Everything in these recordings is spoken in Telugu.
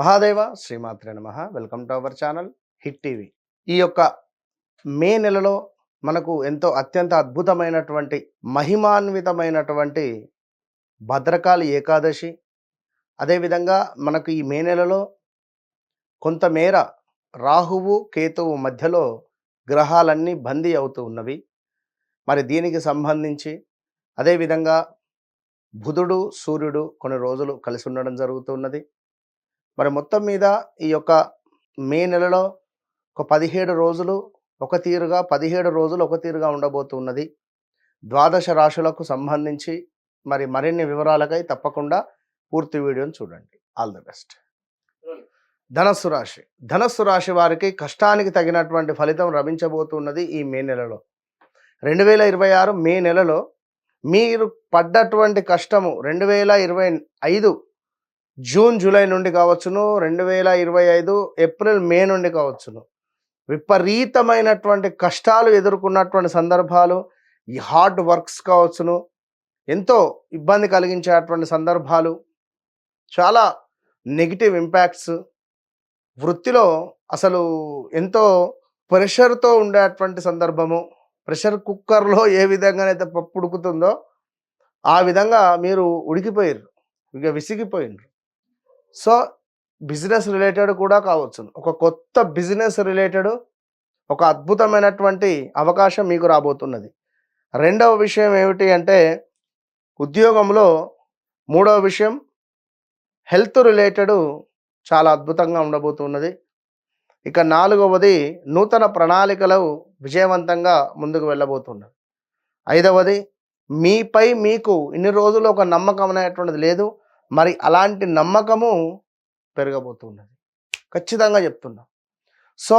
మహాదేవ శ్రీమాత్రే నమః. Welcome to our channel hit TV. ఈ యొక్క మే నెలలో మనకు ఎంతో అత్యంత అద్భుతమైనటువంటి మహిమాన్వితమైనటువంటి భద్రకాళి ఏకాదశి. అదేవిధంగా మనకు ఈ మే నెలలో కొంతమేర రాహువు కేతువు మధ్యలో గ్రహాలన్నీ బందీ అవుతూ ఉన్నవి. మరి దీనికి సంబంధించి అదేవిధంగా బుధుడు సూర్యుడు కొన్ని రోజులు కలిసి ఉండడం జరుగుతున్నది. మరి మొత్తం మీద ఈ యొక్క మే నెలలో ఒక 17 రోజులు ఒక తీరుగా 17 రోజులు ఒక తీరుగా ఉండబోతున్నది. ద్వాదశ రాశులకు సంబంధించి మరి మరిన్ని వివరాలకై తప్పకుండా పూర్తి వీడియోని చూడండి. All the best. ధనస్సు రాశి. ధనస్సు రాశి వారికి కష్టానికి తగినటువంటి ఫలితం లభించబోతున్నది ఈ మే నెలలో. 2026 మే నెలలో మీరు పడ్డటువంటి కష్టము 2025 జూన్ జూలై నుండి కావచ్చును, 2025 ఏప్రిల్ మే నుండి కావచ్చును, విపరీతమైనటువంటి కష్టాలు ఎదుర్కొన్నటువంటి సందర్భాలు, ఈ హార్డ్ వర్క్స్ కావచ్చును, ఎంతో ఇబ్బంది కలిగించేటువంటి సందర్భాలు, చాలా నెగిటివ్ ఇంపాక్ట్స్, వృత్తిలో అసలు ఎంతో ప్రెషర్తో ఉండేటువంటి సందర్భము. ప్రెషర్ కుక్కర్లో ఏ విధంగానైతే పప్పు ఉడుకుతుందో ఆ విధంగా మీరు ఉడికిపోయారు, ఇక విసిగిపోయినారు. సో బిజినెస్ రిలేటెడ్ కూడా కావచ్చు, ఒక కొత్త బిజినెస్ రిలేటెడ్ ఒక అద్భుతమైనటువంటి అవకాశం మీకు రాబోతున్నది. రెండవ విషయం ఏమిటి అంటే ఉద్యోగంలో, మూడవ విషయం హెల్త్ రిలేటెడ్ చాలా అద్భుతంగా ఉండబోతున్నది. ఇక నాలుగవది నూతన ప్రణాళికలు విజయవంతంగా ముందుకు వెళ్ళబోతున్నారు. ఐదవది మీపై మీకు ఇన్ని రోజులు ఒక నమ్మకం అనేటువంటిది లేదు, మరి అలాంటి నమ్మకము పెరగబోతున్నది, ఖచ్చితంగా చెప్తున్నా. సో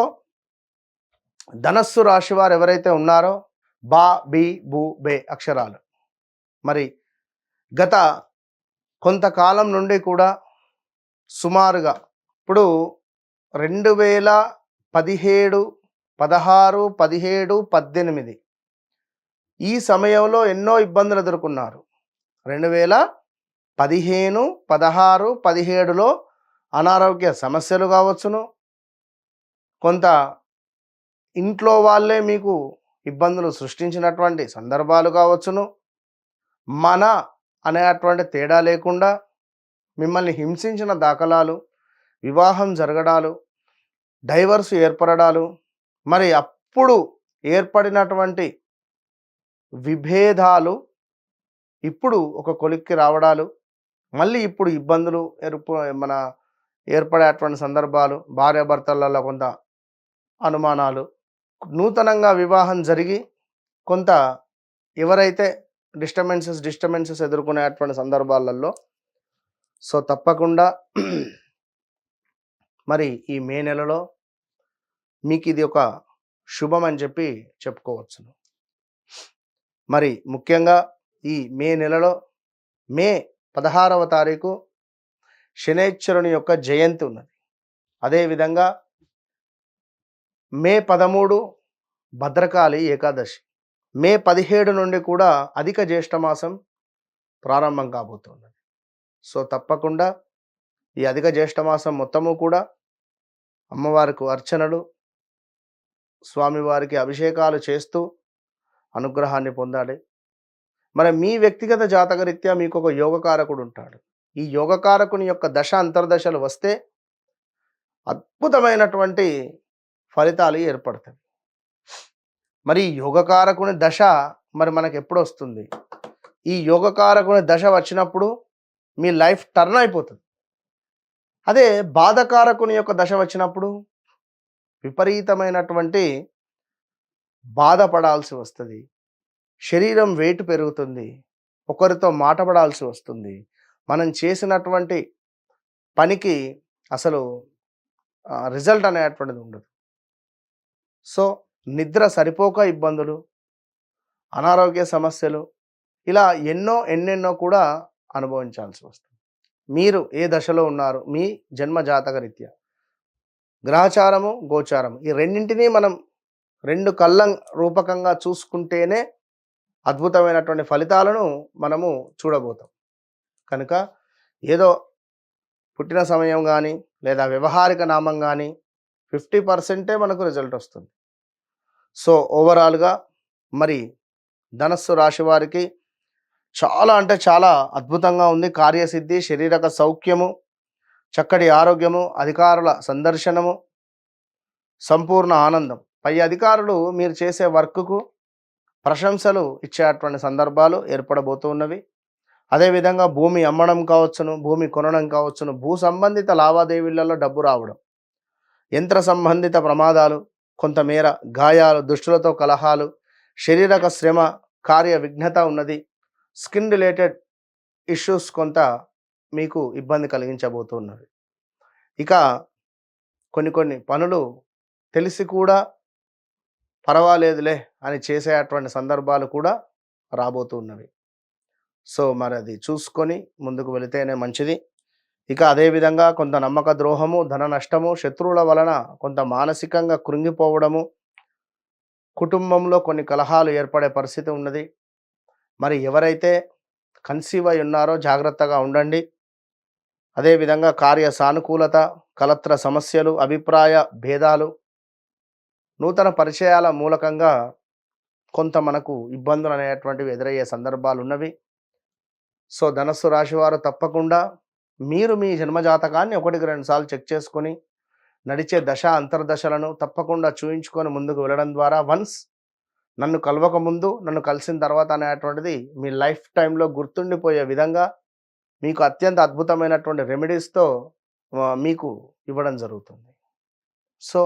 ధనస్సు రాశి వారు ఎవరైతే ఉన్నారో బా బి బు బే అక్షరాలు మరి గత కొంతకాలం నుండి కూడా సుమారుగా ఇప్పుడు 2017, 16, 17, 18 ఈ సమయంలో ఎన్నో ఇబ్బందులు ఎదుర్కొన్నారు. 2015, 16, 17లో అనారోగ్య సమస్యలు కావచ్చును, కొంత ఇంట్లో వాళ్ళే మీకు ఇబ్బందులు సృష్టించినటువంటి సందర్భాలు కావచ్చును, మన అనేటువంటి తేడా లేకుండా మిమ్మల్ని హింసించిన దాఖలాలు, వివాహం జరగడాలు, డైవర్స్ ఏర్పడడాలు, మరి అప్పుడు ఏర్పడినటువంటి విభేదాలు ఇప్పుడు ఒక కొలిక్కి రావడాలు, మళ్ళీ ఇప్పుడు ఇబ్బందులు ఏర్పడేటువంటి సందర్భాలు, భార్యాభర్తలలో కొంత అనుమానాలు, నూతనంగా వివాహం జరిగి కొంత ఎవరైతే డిస్టర్బెన్సెస్ ఎదుర్కొనేటువంటి సందర్భాలలో సో తప్పకుండా మరి ఈ మే నెలలో మీకు ఇది ఒక శుభం అని చెప్పి చెప్పుకోవచ్చును. మరి ముఖ్యంగా ఈ మే నెలలో మే 16వ తారీఖు శనైశ్వరుని యొక్క జయంతి ఉన్నది. అదేవిధంగా మే 13 భద్రకాళి ఏకాదశి, మే 17 నుండి కూడా అధిక జ్యేష్ఠమాసం ప్రారంభం కాబోతున్నది. సో తప్పకుండా ఈ అధిక జ్యేష్ఠమాసం మొత్తము కూడా అమ్మవారికి అర్చనలు, స్వామివారికి అభిషేకాలు చేస్తూ అనుగ్రహాన్ని పొందాలి. మరి మీ వ్యక్తిగత జాతకరీత్యా మీకు ఒక యోగకారకుడు ఉంటాడు. ఈ యోగకారకుని యొక్క దశ అంతర్దశలు వస్తే అద్భుతమైనటువంటి ఫలితాలు ఏర్పడతాయి. మరి యోగకారకుని దశ మరి మనకు ఎప్పుడు వస్తుంది? ఈ యోగకారకుని దశ వచ్చినప్పుడు మీ లైఫ్ టర్న్ అయిపోతుంది. అదే బాధకారకుని యొక్క దశ వచ్చినప్పుడు విపరీతమైనటువంటి బాధపడాల్సి వస్తుంది, శరీరం వెయిట్ పెరుగుతుంది, ఒకరితో మాటపడాల్సి వస్తుంది, మనం చేసినటువంటి పనికి అసలు రిజల్ట్ అనేటువంటిది ఉండదు. సో నిద్ర సరిపోక ఇబ్బందులు, అనారోగ్య సమస్యలు, ఇలా ఎన్నెన్నో కూడా అనుభవించాల్సి వస్తుంది. మీరు ఏ దశలో ఉన్నారు, మీ జన్మ జాతక రీత్యా గ్రహచారము, గోచారము ఈ రెండింటినీ మనం రెండు కళ్ళ రూపకంగా చూసుకుంటేనే అద్భుతమైనటువంటి ఫలితాలను మనము చూడబోతాం. కనుక ఏదో పుట్టిన సమయం కానీ లేదా వ్యవహారిక నామం కానీ 50% మనకు రిజల్ట్ వస్తుంది. సో ఓవరాల్గా మరి ధనస్సు రాశి వారికి చాలా అంటే చాలా అద్భుతంగా ఉంది. కార్యసిద్ధి, శరీరక సౌఖ్యము, చక్కటి ఆరోగ్యము, అధికారుల సందర్శనము, సంపూర్ణ ఆనందం. పై అధికారులు మీరు చేసే వర్క్కు ప్రశంసలు ఇచ్చేటువంటి సందర్భాలు ఏర్పడబోతున్నవి. అదేవిధంగా భూమి అమ్మడం కావచ్చును, భూమి కొనడం కావచ్చును, భూ సంబంధిత లావాదేవీలలో డబ్బు రావడం, యంత్ర సంబంధిత ప్రమాదాలు, కొంతమేర గాయాలు, దుష్టులతో కలహాలు, శారీరక శ్రమ, కార్య విఘ్నత ఉన్నది. స్కిన్ రిలేటెడ్ ఇష్యూస్ కొంత మీకు ఇబ్బంది కలిగించబోతున్నవి. ఇక కొన్ని పనులు తెలిసి కూడా పర్వాలేదులే అని చేసేటువంటి సందర్భాలు కూడా రాబోతున్నవి. సో మరి అది చూసుకొని ముందుకు వెళితేనే మంచిది. ఇక అదేవిధంగా కొంత నమ్మక ద్రోహము, ధన నష్టము, శత్రువుల వలన కొంత మానసికంగా కృంగిపోవడము, కుటుంబంలో కొన్ని కలహాలు ఏర్పడే పరిస్థితి ఉన్నది. మరి ఎవరైతే కన్సీవ్ అయి ఉన్నారో జాగ్రత్తగా ఉండండి. అదేవిధంగా కార్య సానుకూలత, కలత్ర సమస్యలు, అభిప్రాయ భేదాలు, నూతన పరిచయాల మూలకంగా కొంత మనకు ఇబ్బందులు అనేటువంటివి ఎదురయ్యే సందర్భాలు ఉన్నవి. సో ధనస్సు రాశి వారు తప్పకుండా మీరు మీ జన్మజాతకాన్ని 1-2 సార్లు చెక్ చేసుకొని నడిచే దశ అంతర్దశలను తప్పకుండా చూయించుకొని ముందుకు వెళ్ళడం ద్వారా వన్స్ నన్ను కలవక ముందు, నన్ను కలిసిన తర్వాత అనేటువంటిది మీ లైఫ్ టైంలో గుర్తుండిపోయే విధంగా మీకు అత్యంత అద్భుతమైనటువంటి రెమెడీస్తో మీకు ఇవ్వడం జరుగుతుంది. సో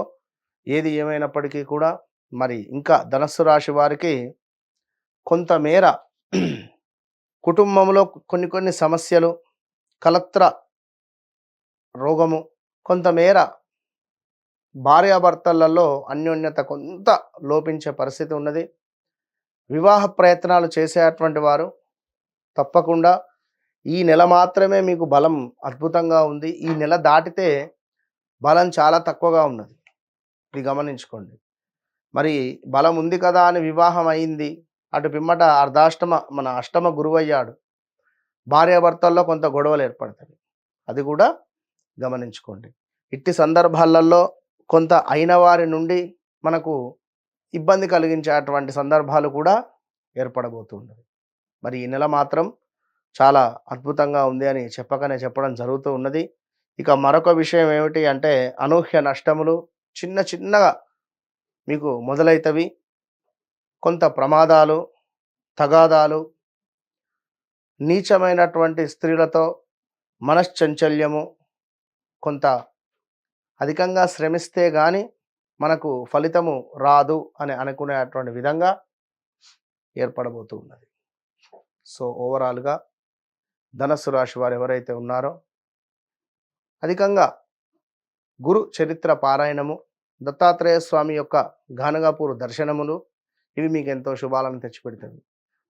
ఏది ఏమైనప్పటికీ కూడా మరి ఇంకా ధనస్సు రాశి వారికి కొంతమేర కుటుంబంలో కొన్ని సమస్యలు, కలత్ర రోగము, కొంతమేర భార్యాభర్తలలో అన్యోన్యత కొంత లోపించే పరిస్థితి ఉన్నది. వివాహ ప్రయత్నాలు చేసేటువంటి వారు తప్పకుండా ఈ నెల మాత్రమే మీకు బలం అద్భుతంగా ఉంది. ఈ నెల దాటితే బలం చాలా తక్కువగా ఉన్నది. ఇది గమనించుకోండి. మరి బలం ఉంది కదా అని వివాహం అయింది, అటు పిమ్మట అష్టమ గురువయ్యాడు, భార్యాభర్తల్లో కొంత గొడవలు ఏర్పడతాయి. అది కూడా గమనించుకోండి. ఇట్టి సందర్భాలలో కొంత అయిన వారి నుండి మనకు ఇబ్బంది కలిగించేటువంటి సందర్భాలు కూడా ఏర్పడబోతున్నది. మరి ఈ నెల మాత్రం చాలా అద్భుతంగా ఉంది అని చెప్పడం జరుగుతూ ఉన్నది. ఇక మరొక విషయం ఏమిటి అంటే అనూహ్య నష్టములు చిన్నగా మీకు మొదలైతవి. కొంత ప్రమాదాలు, తగాదాలు, నీచమైనటువంటి స్త్రీలతో మనశ్చంచల్యము, కొంత అధికంగా శ్రమిస్తే కానీ మనకు ఫలితము రాదు అని అనుకునేటువంటి విధంగా ఏర్పడబోతూ ఉన్నది. సో ఓవరాల్గా ధనస్సు రాశి వారు ఎవరైతే ఉన్నారో అధికంగా గురు చరిత్ర పారాయణము, దత్తాత్రేయ స్వామి యొక్క గానగాపూర్ దర్శనములు ఇవి మీకు ఎంతో శుభాలను తెచ్చిపెడుతుంది.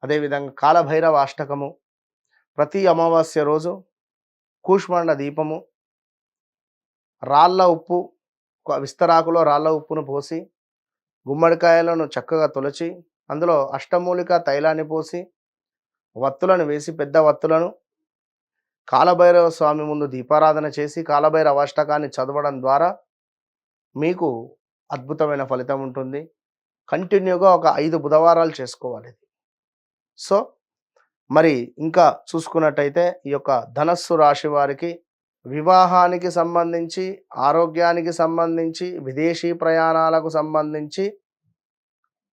అదేవిధంగా కాలభైరవ అష్టకము, ప్రతి అమావాస్య రోజు కూష్మాండ దీపము, రాళ్ళ ఉప్పు, విస్తరాకులో రాళ్ళ ఉప్పును పోసి గుమ్మడికాయలను చక్కగా తొలచి అందులో అష్టమూలిక తైలాన్ని పోసి వత్తులను వేసి పెద్ద వత్తులను కాలభైరవ స్వామి ముందు దీపారాధన చేసి కాలభైరవ అష్టకాన్ని చదవడం ద్వారా మీకు అద్భుతమైన ఫలితం ఉంటుంది. కంటిన్యూగా ఒక 5 బుధవారాలు చేసుకోవాలి. సో మరి ఇంకా చూసుకున్నట్టయితే ఈ యొక్క ధనస్సు రాశి వారికి వివాహానికి సంబంధించి, ఆరోగ్యానికి సంబంధించి, విదేశీ ప్రయాణాలకు సంబంధించి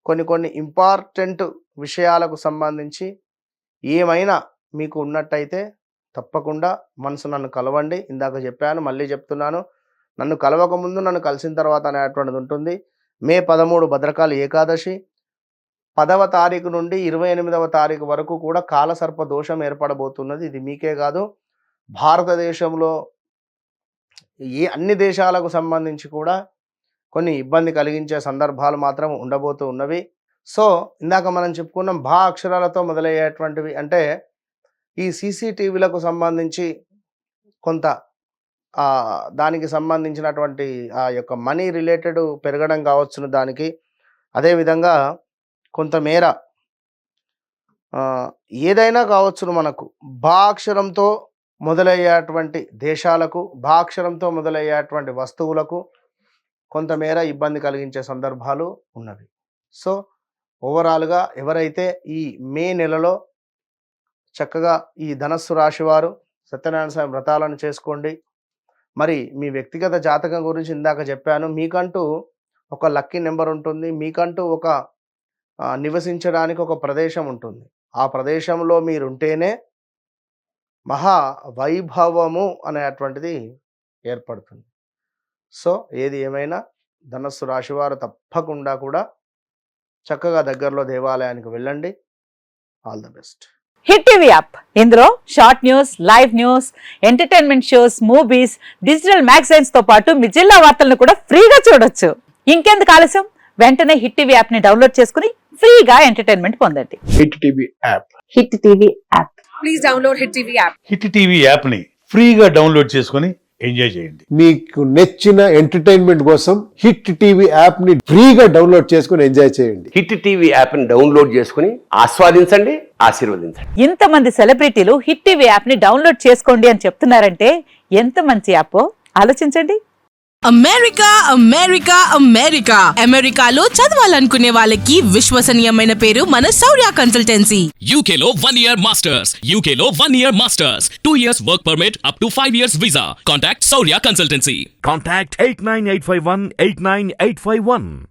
కొన్ని ఇంపార్టెంట్ విషయాలకు సంబంధించి ఏమైనా మీకు ఉన్నట్టయితే తప్పకుండా నన్ను కలవండి. ఇందాక చెప్పాను, మళ్ళీ చెప్తున్నాను, నన్ను కలవక ముందు, నన్ను కలిసిన తర్వాత అనేటువంటిది ఉంటుంది. మే 13 భద్రకాళి ఏకాదశి, 10వ తారీఖు నుండి 28వ తారీఖు వరకు కూడా కాలసర్ప దోషం ఏర్పడబోతున్నది. ఇది మీకే కాదు, భారతదేశంలో అన్ని దేశాలకు సంబంధించి కూడా కొన్ని ఇబ్బంది కలిగించే సందర్భాలు మాత్రం ఉండబోతూ ఉన్నవి. సో ఇందాక మనం చెప్పుకున్నాం భా అక్షరాలతో మొదలయ్యేటువంటివి అంటే ఈ సీసీటీవీలకు సంబంధించి కొంత దానికి సంబంధించినటువంటి ఆ యొక్క మనీ రిలేటెడ్ పెరగడం కావచ్చును దానికి. అదేవిధంగా కొంతమేర ఏదైనా కావచ్చును మనకు భా అక్షరంతో మొదలయ్యేటువంటి దేశాలకు, భా అక్షరంతో మొదలయ్యేటువంటి వస్తువులకు కొంతమేర ఇబ్బంది కలిగించే సందర్భాలు ఉన్నవి. సో ఓవరాల్గా ఎవరైతే ఈ మే నెలలో చక్కగా ఈ ధనస్సు రాశి వారు సత్యనారాయణ స్వామి వ్రతాలను చేసుకోండి. మరి మీ వ్యక్తిగత జాతకం గురించి ఇందాక చెప్పాను. మీకంటూ ఒక లక్కీ నెంబర్ ఉంటుంది, మీకంటూ ఒక నివసించడానికి ఒక ప్రదేశం ఉంటుంది. ఆ ప్రదేశంలో మీరుంటేనే మహా వైభవము అనేటువంటిది ఏర్పడుతుంది. సో ఏది ఏమైనా ధనస్సు రాశివారు తప్పకుండా కూడా చక్కగా దగ్గరలో దేవాలయానికి వెళ్ళండి. All the best. Hit TV app, ఇందులో short news, live news, entertainment shows, movies, digital magazines తో పాటు మీ జిల్లా వార్తలను కూడా ఫ్రీగా చూడొచ్చు. ఇంకెందుకు ఆలస్యం, వెంటనే హిట్ టీవీ యాప్ ని డౌన్లోడ్ చేసుకుని ఫ్రీగా ఎంటర్టైన్మెంట్ పొందండి. Hit TV app. Hit TV app. Please download hit TV app. Hit TV app ని ఫ్రీగా డౌన్లోడ్ చేసుకొని ఎంజాయ్ చేయండి. మీకు నచ్చిన ఎంటర్టైన్మెంట్ కోసం హిట్ టీవీ యాప్ ని ఫ్రీగా డౌన్లోడ్ చేసుకొని ఎంజాయ్ చేయండి. హిట్ టీవీ యాప్ ని డౌన్లోడ్ చేసుకుని ఆస్వాదించండి, ఆశీర్వదించండి. ఇంతమంది సెలబ్రిటీలు హిట్ టీవీ యాప్ ని డౌన్లోడ్ చేసుకోండి అని చెప్తున్నారంటే ఎంత మంచి యాప్ ఆలోచించండి. అమెరికా అమెరికా అమెరికా అమెరికాలో చదవాలనుకునే వాళ్ళకి విశ్వసనీయమైన పేరు మన శౌర్య కన్సల్టెన్సీ. UK లో 1 year masters, UK లో 1 year masters, 2 years work permit up to 5 years visa. Contact Saurya Consultancy. Contact 89851 89851.